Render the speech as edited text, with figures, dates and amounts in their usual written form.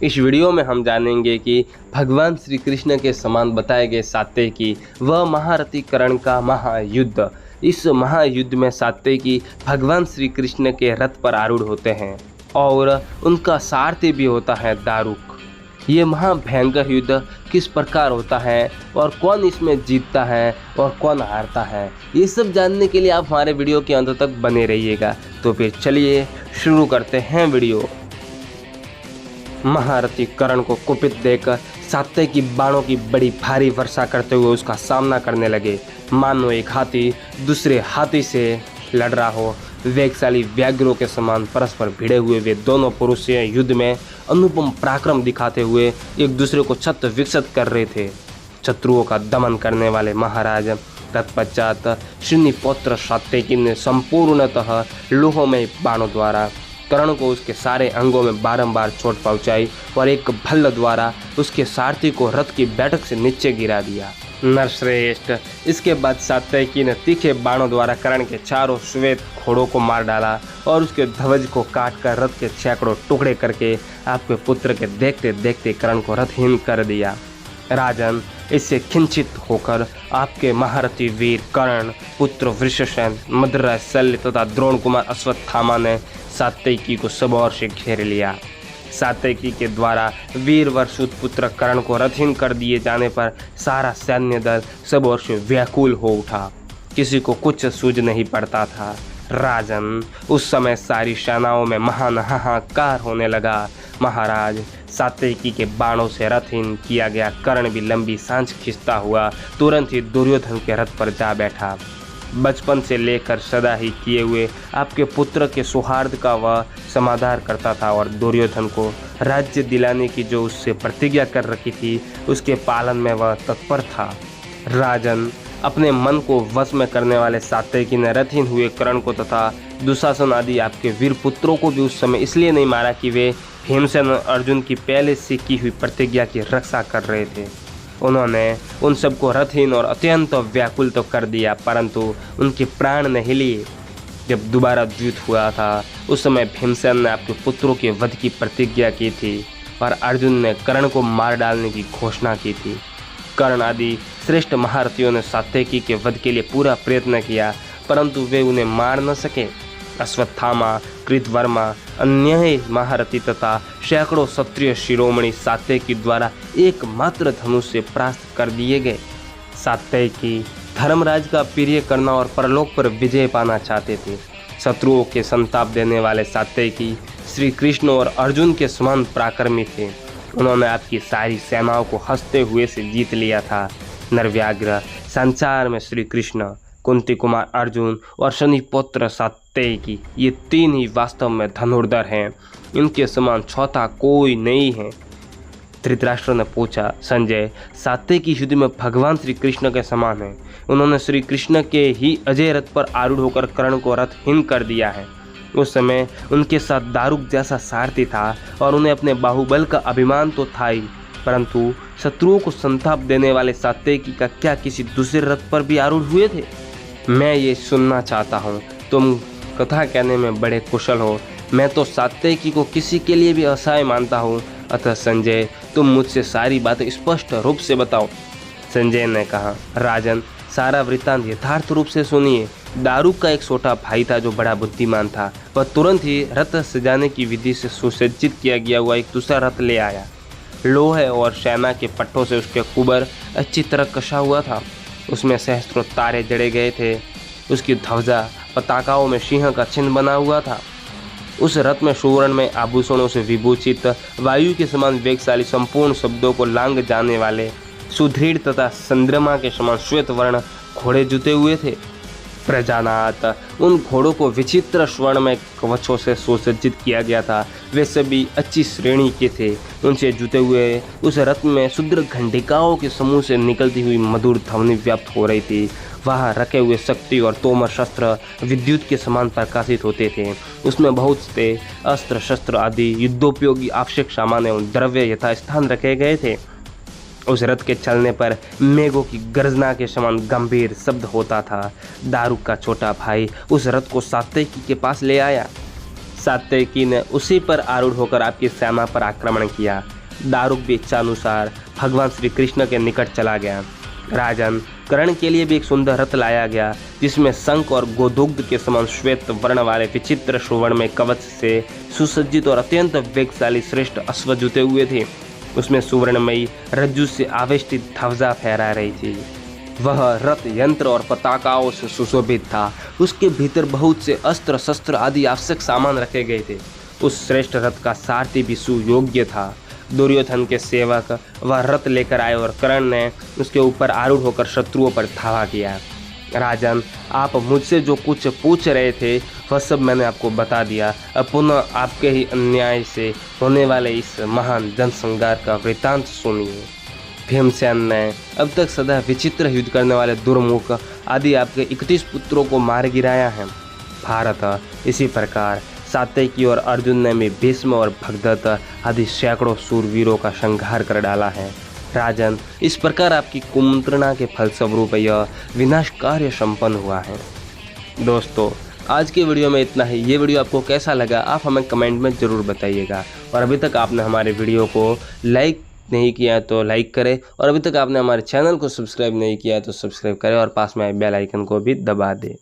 इस वीडियो में हम जानेंगे कि भगवान श्री कृष्ण के समान बताए गए सात्यकी व महारथी कर्ण का महायुद्ध। इस महायुद्ध में सात्यकी भगवान श्री कृष्ण के रथ पर आरूढ़ होते हैं और उनका सारथी भी होता है दारुक। ये महाभयंकर युद्ध किस प्रकार होता है और कौन इसमें जीतता है और कौन हारता है, ये सब जानने के लिए आप हमारे वीडियो के अंत तक बने रहिएगा। तो फिर चलिए शुरू करते हैं वीडियो। महारथी कर्ण को कुपित देखकर सात्यकी बाणों की बड़ी भारी वर्षा करते हुए उसका सामना करने लगे, मानो एक हाथी दूसरे हाथी से लड़ रहा हो। वेगशाली व्याघ्रों के समान परस्पर भिड़े हुए वे दोनों पुरुष युद्ध में अनुपम पराक्रम दिखाते हुए एक दूसरे को छत विकसित कर रहे थे। शत्रुओं का दमन करने वाले महाराज तत्पश्चात शून्यपौत्र सात्यकी ने संपूर्णतः लोहमय बाणों द्वारा कर्ण को उसके सारे अंगों में बारंबार चोट पहुंचाई और एक भल्ल द्वारा उसके सारथी को रथ की बैठक से नीचे गिरा दिया। नरश्रेष्ठ, इसके बाद सात्यकी ने तीखे बाणों द्वारा कर्ण के चारों श्वेत घोड़ों को मार डाला और उसके ध्वज को काटकर रथ के सैकड़ों टुकड़े करके आपके पुत्र के देखते देखते कर्ण को रथहीन कर दिया। राजन, इससे खिंचित होकर आपके महारथी वीर कर्ण, पुत्र वृषसेन, मद्राज शल्य तथा द्रोण कुमार अश्वत्थामा ने सात्यकी को सब ओर से घेर लिया। सात्यकी के द्वारा वीरवर सूत पुत्र कर्ण को रथहीन कर दिए जाने पर सारा सैन्य दल सब ओर से व्याकुल हो उठा। किसी को कुछ सूझ नहीं पड़ता था। राजन, उस समय सारी सेनाओं में महान हाहाकार होने लगा। महाराज, सात्यकी के बाणों से रथहीन किया गया कर्ण भी लंबी सांस खींचता हुआ तुरंत ही दुर्योधन के रथ पर जा बैठा। बचपन से लेकर सदा ही किए हुए आपके पुत्र के सौहार्द का वह समाधान करता था और दुर्योधन को राज्य दिलाने की जो उससे प्रतिज्ञा कर रखी थी उसके पालन में वह तत्पर था। राजन, अपने मन को वश में करने वाले सात्यकी ने रथहीन हुए कर्ण को तथा दुशासन आदि आपके वीर पुत्रों को भी उस समय इसलिए नहीं मारा कि वे भीमसेन और अर्जुन की पहले से की हुई प्रतिज्ञा की रक्षा कर रहे थे। उन्होंने उन सबको रथहीन और अत्यंत व्याकुल तो कर दिया, परंतु उनके प्राण नहीं लिए। जब दोबारा युद्ध हुआ था उस समय भीमसेन ने आपके पुत्रों के वध की प्रतिज्ञा की थी और अर्जुन ने कर्ण को मार डालने की घोषणा की थी। कर्ण आदि श्रेष्ठ महारथियों ने सात्यकी के वध के लिए पूरा प्रयत्न किया, परंतु वे उन्हें मार न सके। अश्वत्थामा, कृतवर्मा, अन्य महारथी तथा सैकड़ों क्षत्रिय शिरोमणि सात्यकी द्वारा एकमात्र धनुष से परास्त कर दिए गए। सात्यकी धर्मराज का प्रिय करना और परलोक पर विजय पाना चाहते थे। शत्रुओं के संताप देने वाले सात्यकी श्री कृष्ण और अर्जुन के समान पराक्रमी थे। उन्होंने आपकी सारी सेनाओं को हंसते हुए से जीत लिया था। नरव्याघ्र, संसार में श्री कृष्ण, कुंती कुमार अर्जुन और शनिपुत्र सात्यकी, ये तीन ही वास्तव में धनुर्धर हैं। इनके समान चौथा कोई नहीं है। धृतराष्ट्र ने पूछा, संजय, सात्यकी युद्ध में भगवान श्री कृष्ण के समान है। उन्होंने श्री कृष्ण के ही अजय रथ पर आरूढ़ होकर कर्ण को रथहीन कर दिया है। उस समय उनके साथ दारुक जैसा सारथी था और उन्हें अपने बाहुबल का अभिमान तो था ही, परंतु शत्रुओं को संताप देने वाले सात्यकी का क्या किसी दूसरे रथ पर भी आरूढ़ हुए थे? मैं ये सुनना चाहता हूँ। तुम कथा कहने में बड़े कुशल हो। मैं तो सात्यकी को किसी के लिए भी असहाय मानता हूँ। अतः संजय, तुम मुझसे सारी बातें स्पष्ट रूप से बताओ। संजय ने कहा, राजन, सारा वृत्तांत यथार्थ रूप से सुनिए। दारुक का एक छोटा भाई था जो बड़ा बुद्धिमान था। वह तुरंत ही रथ सजाने की विधि से सुसज्जित किया गया हुआ एक दूसरा रथ ले आया। लोहे और सेना के पट्टों से उसके कुबर अच्छी तरह कसा हुआ था। उसमें सहस्त्रों तारे जड़े गए थे। उसकी ध्वजा पताकाओं में सिंह का चिन्ह बना हुआ था। उस रथ में सुवर्ण में आभूषणों से विभूषित वायु के समान वेगशाली संपूर्ण शब्दों को लांग जाने वाले सुदृढ़ तथा चंद्रमा के समान श्वेत वर्ण घोड़े जुते हुए थे। प्रजानाथ, उन घोड़ों को विचित्र स्वर्ण में कवचों से सुसज्जित किया गया था। वे सभी अच्छी श्रेणी के थे। उनसे जुते हुए उस रथ में शुद्र घंटिकाओं के समूह से निकलती हुई मधुर ध्वनि व्याप्त हो रही थी। वहाँ रखे हुए शक्ति और तोमर शस्त्र विद्युत के समान प्रकाशित होते थे। उसमें बहुत से अस्त्र शस्त्र आदि युद्धोपयोगी आवश्यक सामान एवं द्रव्य यथास्थान रखे गए थे। उस रथ के चलने पर मेघों की गर्जना के समान गंभीर शब्द होता था। दारुक का छोटा भाई उस रथ को सात्यकी के पास ले आया। सात्यकी ने उसी पर आरूढ़ होकर आपकी सेना पर आक्रमण किया। दारुक भी इच्छानुसार भगवान श्री कृष्ण के निकट चला गया। राजन, कर्ण के लिए भी एक सुंदर रथ लाया गया जिसमें शंख और गोदुग्ध के समान श्वेत वर्ण वाले विचित्र सुवर्ण में कवच से सुसज्जित और अत्यंत वेगशाली श्रेष्ठ अश्व जुते हुए थे। उसमें सुवर्णमयी रज्जु से आवेष्टित ध्वजा फहरा रही थी। वह रथ यंत्र और पताकाओं से सुशोभित था। उसके भीतर बहुत से अस्त्र शस्त्र आदि आवश्यक सामान रखे गए थे। उस श्रेष्ठ रथ का सारथी भी सुयोग्य था। दुर्योधन के सेवक वह रथ लेकर आए और कर्ण ने उसके ऊपर आरूढ़ होकर शत्रुओं पर धावा किया। राजन, आप मुझसे जो कुछ पूछ रहे थे वह सब मैंने आपको बता दिया। अब पुनः आपके ही अन्याय से होने वाले इस महान जनसंहार का वृत्तांत सुनिए। भीमसेन ने अब तक सदा विचित्र युद्ध करने वाले दुर्मुख आदि आपके 31 पुत्रों को मार गिराया है। भारत, इसी प्रकार सात्यकी और अर्जुन ने भी भीष्म और भगदत्त आदि सैकड़ों शूरवीरों का संहार कर डाला है। राजन, इस प्रकार आपकी कुमंत्रणा के फलस्वरूप यह विनाश कार्य संपन्न हुआ है। दोस्तों, आज की वीडियो में इतना ही। ये वीडियो आपको कैसा लगा आप हमें कमेंट में ज़रूर बताइएगा। और अभी तक आपने हमारे वीडियो को लाइक नहीं किया तो लाइक करें, और अभी तक आपने हमारे चैनल को सब्सक्राइब नहीं किया तो सब्सक्राइब करें और पास में बेल आइकन को भी दबा दें।